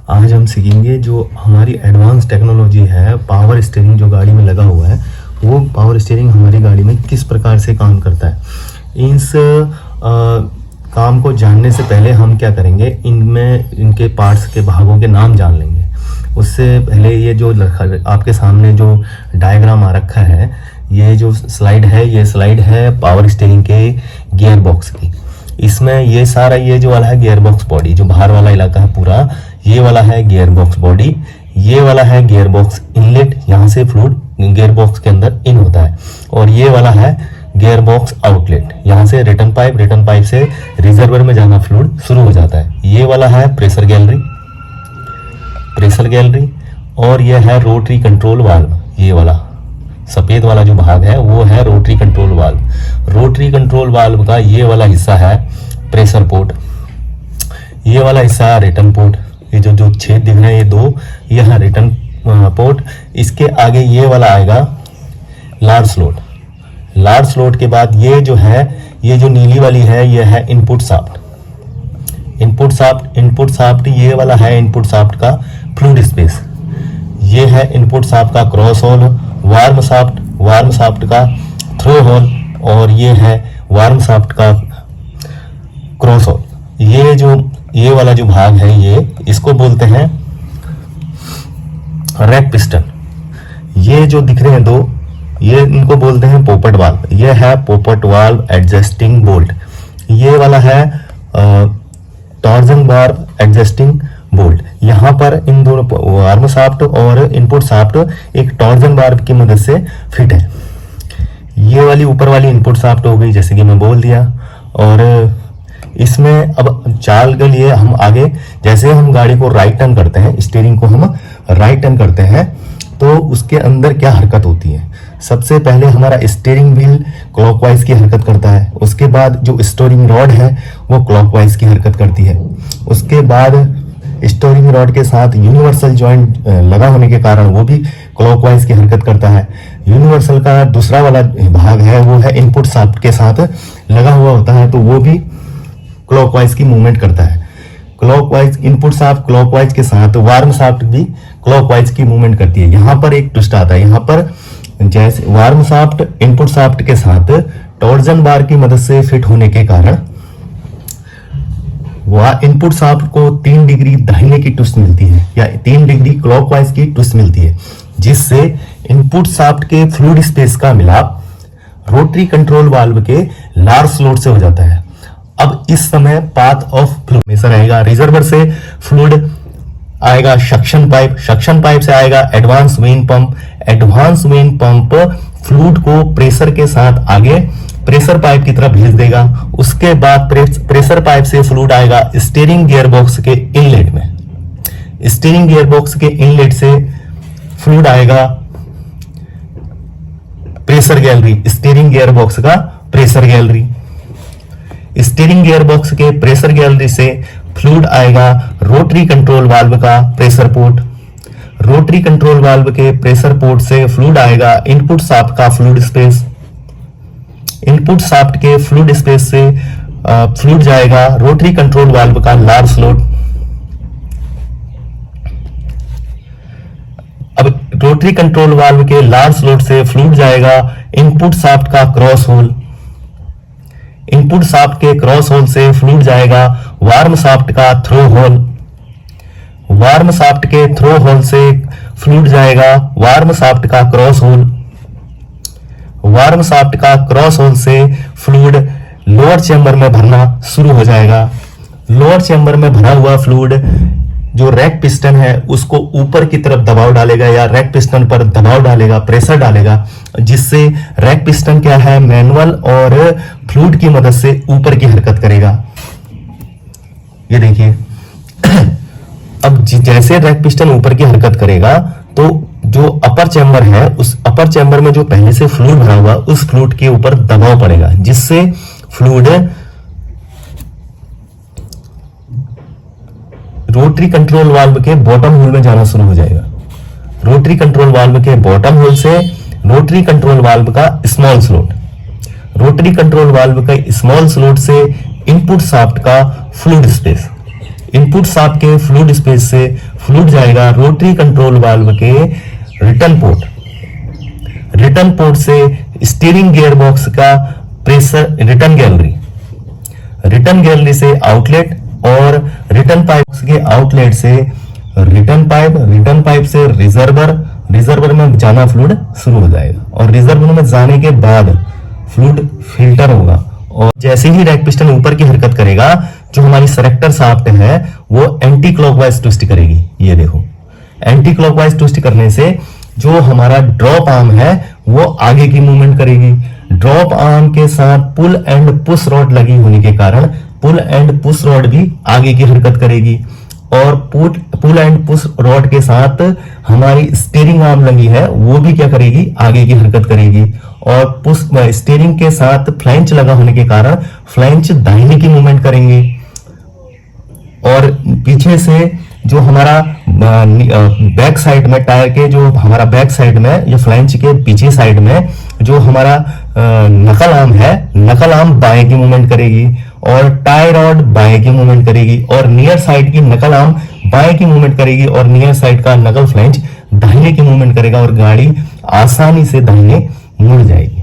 आज हम सीखेंगे जो हमारी एडवांस टेक्नोलॉजी है, पावर स्टीयरिंग जो गाड़ी में लगा हुआ है, वो पावर स्टीयरिंग हमारी गाड़ी में किस प्रकार से काम करता है। इस काम को जानने से पहले हम क्या करेंगे, इनमें इनके पार्ट्स के भागों के नाम जान लेंगे। उससे पहले ये जो आपके सामने जो डायग्राम आ रखा है, ये जो स्लाइड है, ये स्लाइड है पावर स्टीयरिंग के गियर बॉक्स की। इसमें ये सारा ये जो वाला है गियर बॉक्स बॉडी, जो बाहर वाला इलाका है पूरा, ये वाला है गियर बॉक्स बॉडी, ये वाला है गियर बॉक्स इनलेट, यहाँ से फ्लूइड गियर बॉक्स के अंदर इन होता है, और ये वाला है गियर बॉक्स आउटलेट, यहाँ से रिटर्न पाइप से रिजर्वर में जाना फ्लूइड शुरू हो जाता है। ये वाला है प्रेशर गैलरी, और ये है रोटरी कंट्रोल वाल्व। ये वाला सफेद वाला जो भाग है वो है rotary control valve. Rotary control valve का ये वाला हिस्सा है प्रेशर पोर्ट, ये वाला हिस्सा है रिटर्न पोर्ट। ये जो छेद दिख रहे हैं ये दो, ये है रिटर्न पोर्ट। इसके आगे ये वाला आएगा लार्ज स्लॉट। लार्ज स्लॉट के बाद ये जो है, ये जो नीली वाली है, ये है इनपुट शाफ्ट। इनपुट शाफ्ट ये वाला है इनपुट शाफ्ट का फ्लूइड स्पेस। ये है इनपुट शाफ्ट का क्रॉस होल, वार्म शाफ्ट का थ्रो होल, और ये है वार्म शाफ्ट का क्रॉस होल। ये वाला जो भाग है, ये इसको बोलते हैं रैक पिस्टन। ये जो दिख रहे हैं दो, ये इनको बोलते हैं पोपट वाल्व। ये है पोपट वाल्व एडजस्टिंग बोल्ट। ये वाला है टॉर्जन बार एडजस्टिंग बोल्ट। यहाँ पर इन दोनों वार्म शाफ्ट और इनपुट शाफ्ट एक टॉर्जन बार की मदद से फिट है। ये वाली ऊपर वाली इनपुट शाफ्ट हो गई, जैसे कि मैं बोल दिया। और इसमें अब चाल के लिए हम आगे, जैसे हम गाड़ी को राइट टर्न करते हैं, स्टीयरिंग को हम राइट टर्न करते हैं, तो उसके अंदर क्या हरकत होती है। सबसे पहले हमारा स्टीयरिंग व्हील क्लॉकवाइज की हरकत करता है। उसके बाद जो स्टीयरिंग रॉड है वो क्लॉकवाइज की हरकत करती है। उसके बाद स्टीयरिंग रॉड के साथ यूनिवर्सल जॉइंट लगा होने के कारण वो भी क्लॉकवाइज की हरकत करता है। यूनिवर्सल का दूसरा वाला भाग है, वो है इनपुट शाफ्ट के साथ लगा हुआ होता है, तो वो भी क्लॉकवाइज की मूवमेंट करता है। क्लॉकवाइज इनपुट शाफ्ट क्लॉकवाइज के साथ वार्म शाफ्ट भी क्लॉकवाइज की मूवमेंट करती है। यहाँ पर एक ट्विस्ट आता है। यहाँ पर जैसे वार्म शाफ्ट इनपुट शाफ्ट के साथ टॉर्जन बार की मदद से फिट होने के कारण वह इनपुट शाफ्ट को 3 डिग्री दाहिने की ट्विस्ट मिलती है, या 3 डिग्री क्लॉकवाइज की ट्विस्ट मिलती है, जिससे इनपुट शाफ्ट के फ्लूइड स्पेस का मिलाप रोटरी कंट्रोल वाल्व के लार्ज स्लॉट से हो जाता है। अब इस समय पाथ ऑफ फ्लो हमेशा रहेगा। रिजर्वर से फ्लूइड आएगा सक्शन पाइप से आएगा एडवांस वेन पंप फ्लूइड को प्रेशर के साथ आगे प्रेशर पाइप की तरफ भेज देगा। उसके बाद प्रेशर पाइप से फ्लूइड आएगा स्टीयरिंग गियर बॉक्स के इनलेट में। स्टीयरिंग गियर बॉक्स के इनलेट से फ्लूइड आएगा pressure gallery, steering gear box का pressure gallery. Steering gear box के प्रेशर गैलरी से फ्लूइड आएगा रोटरी कंट्रोल वाल्व का pressure port. Rotary control valve के प्रेशर पोर्ट से फ्लूइड आएगा इनपुट शाफ्ट का फ्लूइड स्पेस। इनपुट शाफ्ट के फ्लूइड स्पेस से फ्लूइड जाएगा रोटरी कंट्रोल वाल्व का लार्ज स्लॉट। अब रोटरी कंट्रोल वाल्व के लार्ज स्लॉट से फ्लूइड जाएगा इनपुट शाफ्ट का क्रॉस होल। इनपुट शाफ्ट के क्रॉस होल से फ्लूइड जाएगा वार्म शाफ्ट का थ्रो होल। वार्म शाफ्ट के थ्रो होल से फ्लूइड जाएगा वार्म शाफ्ट का क्रॉस होल। वार्म शाफ्ट का क्रॉस होल से फ्लूइड लोअर चेंबर में भरना शुरू हो जाएगा। लोअर चेंबर में भरा हुआ फ्लूइड जो रैक पिस्टन है उसको ऊपर की तरफ दबाव डालेगा, या रैक पिस्टन पर दबाव डालेगा, प्रेशर डालेगा, जिससे रैक पिस्टन क्या है, मैनुअल और फ्लूइड की मदद से ऊपर की हरकत करेगा। ये देखिए अब जैसे रैक पिस्टन ऊपर की हरकत करेगा, तो जो अपर चेंबर है, उस अपर चेंबर में जो पहले से फ्लूइड भरा हुआ, उस फ्लूइड के ऊपर दबाव पड़ेगा, जिससे फ्लूइड रोटरी कंट्रोल वाल्व के बॉटम होल में जाना शुरू हो जाएगा। रोटरी कंट्रोल वाल्व के बॉटम होल से रोटरी कंट्रोल वाल्व का small slot, rotary control valve का स्मॉल स्लॉट से इनपुट शाफ्ट का फ्लूइड स्पेस, इनपुट शाफ्ट के फ्लूइड स्पेस से फ्लूइड जाएगा रोटरी कंट्रोल वाल्व के रिटर्न पोर्ट से स्टीयरिंग गियर बॉक्स का प्रेशर रिटर्न गैलरी से आउटलेट, और रिटर्न पाइप के आउटलेट से रिटर्न पाइप से रिजर्वर में जाना फ्लूइड शुरू हो जाएगा, और रिजर्वर में जाने के बाद फ्लूइड फिल्टर होगा। और जैसे ही रैक पिस्टन ऊपर की हरकत करेगा, जो हमारी सेलेक्टर शाफ्ट है वो एंटी क्लॉकवाइज ट्विस्ट करेगी। ये देखो, एंटी क्लॉकवाइज ट्विस्ट करने से जो हमारा ड्रॉप आर्म है वो आगे की मूवमेंट करेगी। ड्रॉप आर्म के साथ पुल एंड पुश रॉड लगी होने के कारण पुल एंड पुश रॉड भी आगे की हरकत करेगी, और पुल एंड पुश रॉड के साथ हमारी स्टीयरिंग आर्म लगी है वो भी क्या करेगी, आगे की हरकत करेगी। और पुश स्टीयरिंग के साथ फ्लैंच लगा होने के कारण फ्लैंच दाहिने की मूवमेंट करेंगे, और पीछे से जो हमारा बैक साइड में टायर के जो हमारा बैक साइड में या फ्लैंच के पीछे साइड में जो हमारा नकल आर्म बाएं की मूवमेंट करेगी, और टाई रॉड बाएं की मूवमेंट करेगी, और नियर साइड की नकल आर्म बाएं की मूवमेंट करेगी, और नियर साइड का नकल फ्लैंच दाहिने की मूवमेंट करेगा, और गाड़ी आसानी से दाहिने मुड़ जाएगी।